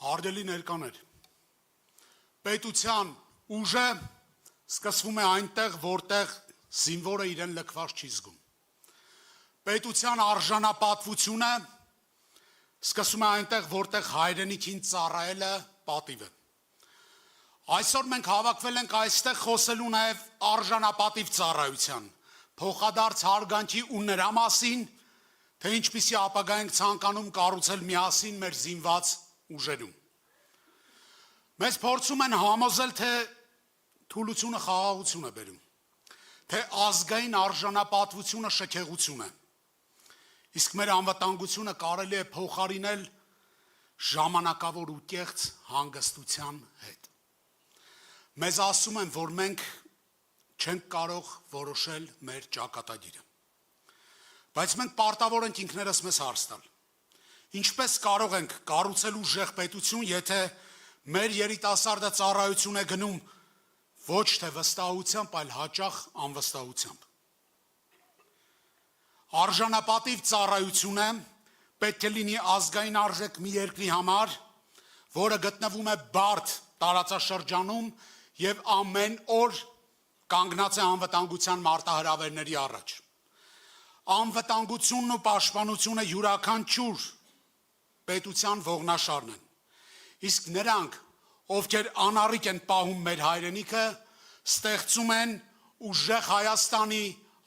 Հարգելի ներկաներ, պետության ուժը սկսվում է այնտեղ, որտեղ զինվորը իրեն լքված չի զգում։ Պետության արժանապատվությունը սկսում է այնտեղ, որտեղ հայրենիքին ծառայելը պատիվ է։ Այսօր մենք հավաքվել ենք այստեղ խոսելու նաև արժանապատիվ ծառայության, փոխադարձ հարգանքի ու նրա մասին, թե ինչպիսի ապագա ենք ցանկանում կառուցել միասին մեր զինված ուժերում։ Մեզ փորձում են համոզել, թե թուլությունը խաղաղություն է բերում, թե ազգային արժանապատվությունը շքեղություն է, իսկ մեր անվտանգությունը կարելի է փոխարինել ժամանակավոր ու կեղծ հանգստության հետ։ Մեզ ասում են, որ մենք չենք կարող որոշել մեր ճակատագիրը, բայց մենք պարտավոր ենք ինքներս մեզ հարց տալ. ինչպես կարող ենք կառուցել ուժեղ պետություն, եթե մեր երիտասարդը ծառայություն է գնում ոչ թե վստահությամբ, այլ հաճախ անվստահությամբ։ Արժանապատիվ ծառայությունը պետք է լինի ազգային արժեք մի երկրի համար, որը գտնվում է բարդ տարածաշրջանում եւ ամեն օր կանգնած է անվտանգության մարտահրավերների առաջ։ Անվտանգությունն ու պաշտպանությունը յուրաքանչյուր պետության ողնաշարն են, իսկ նրանք, ովքեր անառիկ են պահում մեր հայրենիքը, ստեղծում են ուժեղ Հայաստանի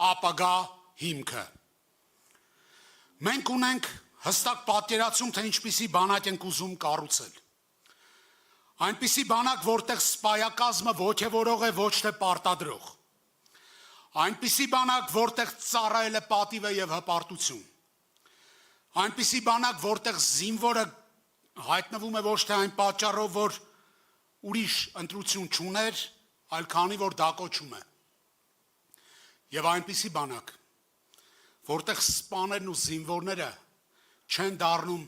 ապագա հիմքը։ Մենք ունենք հստակ պատկերացում, թե ինչպիսի բանակ ենք ուզում կառուցել։ Այնպիսի բանակ, որտեղ սպայակազմը ոգևորող է, ոչ թե պարտադրող։ Այնպիսի բանակ, որտեղ ծառայելը պատիվ է եւ հպարտություն։ Այնպիսի բանակ, որտեղ զինվորը հայտնվում է ոչ թե այն պատճառով, որ ուրիշ ընտրություն չուներ, այլ քանի որ դա կոչում է։ Եվ այնպիսի բանակ, որտեղ սպաներն ու զինվորները չեն դառնում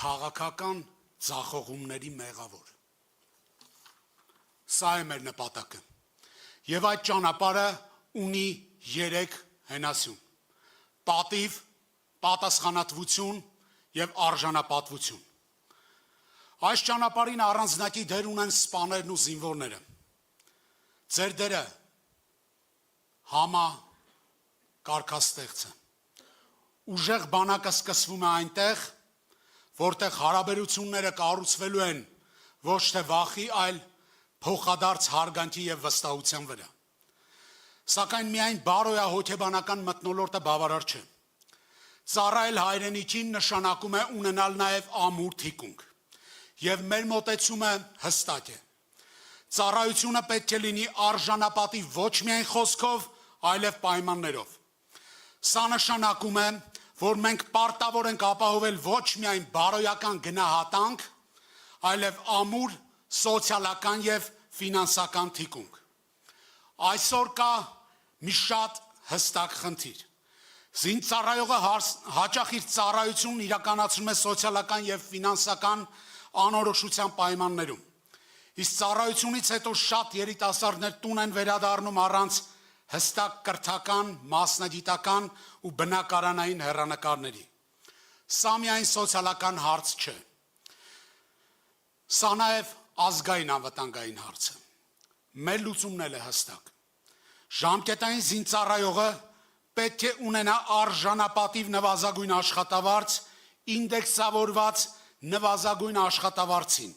քաղաքական ձախողումների մեղավոր։ Սա է մեր նպատակը։ Եվ այդ ճանապարհը ունի 3 հենասյուն. պատիվ, պատասխանատվություն եւ արժանապատվություն։ Այս ճանապարհին առանձնակի դեր ունեն սպաներն ու զինվորները։ Ձեր դերը համա կարգաստեղծ է։ Ուժեղ բանակը սկսվում է այնտեղ, որտեղ հարաբերությունները կառուցվելու են ոչ թե վախի, այլ փոխադարձ հարգանքի եւ վստահության վրա։ Սակայն միայն բարոյահոգեբանական մթնոլորտը բավարար չէ։ Ծառայել հայրենիքին նշանակում է ունենալ նաև ամուր թիկունք։ Եվ մեր մոտեցումը հստակ է։ Ծառայությունը պետք է լինի արժանապատիվ ոչ միայն խոսքով, այլև պայմաններով։ Սա նշանակում է, որ մենք պարտավոր ենք ապահովել ոչ միայն բարոյական գնահատանք, այլև ամուր սոցիալական եւ ֆինանսական թիկունք։ Այսօր կա մի շատ հստակ խնդիր։ Զինծառայողը հաճախ իր ծառայությունն իրականացնում է սոցիալական եւ ֆինանսական անորոշության պայմաններում։ Իսկ ծառայությունից հետո շատ երիտասարդներ տուն են վերադառնում առանց հստակ կրթական, մասնագիտական ու բնակարանային հեռանկարների։ Սա միայն սոցիալական հարց չէ։ Սա նաև ազգային անվտանգային հարց է։ Մեր լուծումն էլ է հստակ։ Ժամկետային զինծառայողը պետք է ունենա արժանապատիվ նվազագույն աշխատավարձ, ինդեքսավորված նվազագույն աշխատավարձին,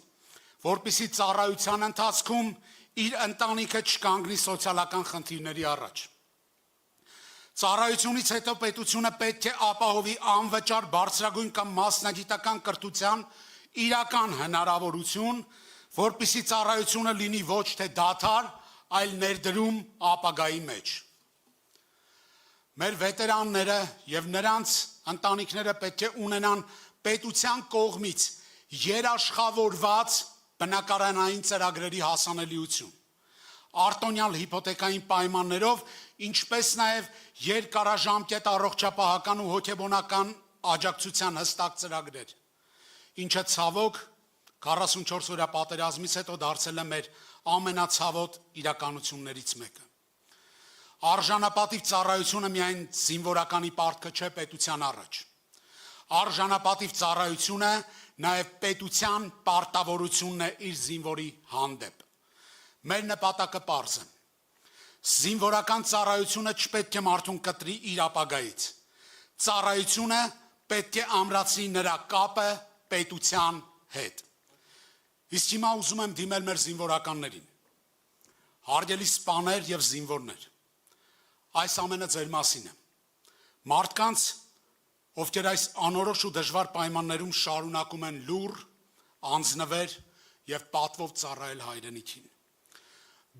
որպեսզի ծառայության ընթացքում իր ընտանիքը չկանգնի սոցիալական խնդիրների առաջ։ Ծառայությունից հետո պետությունը պետք է ապահովի անվճար բարձրագույն կամ մասնագիտական կրթության իրական հնարավորություն, որպեսզի ծառայությունը լինի ոչ թե դադար, այլ ներդրում ապագայի մեջ։ Մեր վետերանները եւ նրանց ընտանիքները պետք է ունենան պետության կողմից երաշխավորված բնակարանային ծրագրերի հասանելիություն, արտոնյալ հիփոթեկային պայմաններով, ինչպես նաև երկարաժամկետ առողջապահական ու հոգեբանական աջակցության հստակ ծրագրեր, ինչը ցավոք 44 օրյա պատերազմից հետո դարձել է մեր ամենացավոտ իրականություններից մեկը։ Արժանապատիվ ծառայությունը միայն զինվորականի պարտքը չէ պետության առաջ։ Արժանապատիվ ծառայությունը նաև պետության պարտավորությունն է իր զինվորի հանդեպ։ Մեր նպատակը պարզ է։ Զինվորական ծառայությունը չպետք է մարդուն կտրի իր ապագայից։ Ծառայությունը պետք է ամրացնի նրա կապը պետության հետ։ Իսկ հիմա ուզում եմ դիմել մեր զինվորականներին։ Հարգելի սպաներ եւ զինվորներ, այս ամենը ձեր մասին է։ Մարդկանց, ովքեր այս անորոշ ու դժվար պայմաններում շարունակում են լուռ, անձնվեր եւ պատվով ծառայել հայրենիքին։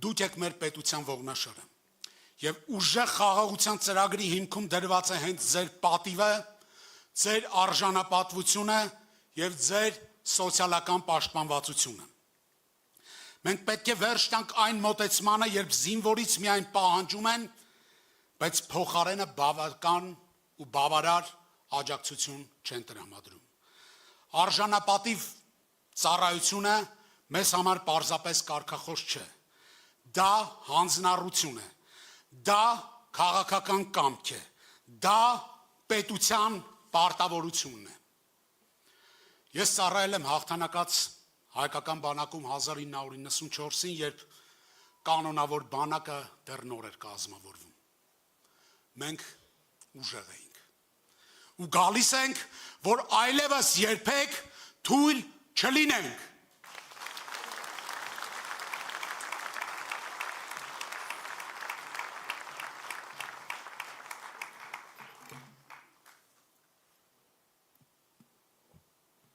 Դուք եք մեր պետության ողնաշարը եւ ուժեղ խաղաղության ծրագրի հիմքում դրված է հենց ձեր պատիվը, ձեր արժանապատվությունը եւ ձեր սոցիալական պաշտպանվածությունը։ Մենք պետք է վերջ տանք այն մոտեցմանը, երբ զինվորից միայն պահանջում են, բայց փոխարենը բավական ու բավարար աջակցություն չեն տրամադրում։ Արժանապատիվ ծառայությունը մեզ համար պարզապես կարգախոս չէ։ Դա հանձնառություն է, դա քաղաքական կամք է, դա պետության պարտավորությունն է։ Ես ծառայել եմ հաղթանակած հայկական բանակում 1994-ին, երբ կանոնավոր բանակը դեռ նոր էր կազմավորվում։ Մենք ուժեղ էինք։ Ու գալիս ենք, որ այլևս երբեք թույլ չլինենք։